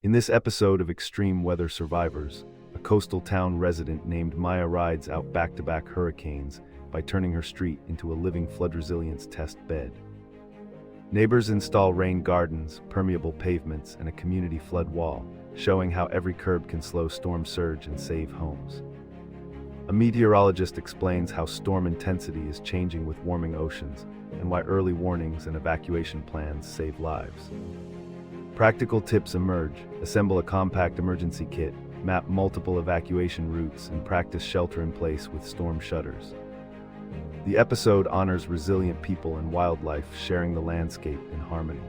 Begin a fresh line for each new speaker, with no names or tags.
In this episode of Extreme Weather Survivors, a coastal town resident named Maya rides out back-to-back hurricanes by turning her street into a living flood resilience test bed. Neighbors install rain gardens, permeable pavements, and a community flood wall, showing how every curb can slow storm surge and save homes. A meteorologist explains how storm intensity is changing with warming oceans and why early warnings and evacuation plans save lives. Practical tips emerge: assemble a compact emergency kit, map multiple evacuation routes, and practice shelter in place with storm shutters. The episode honors resilient people and wildlife sharing the landscape in harmony.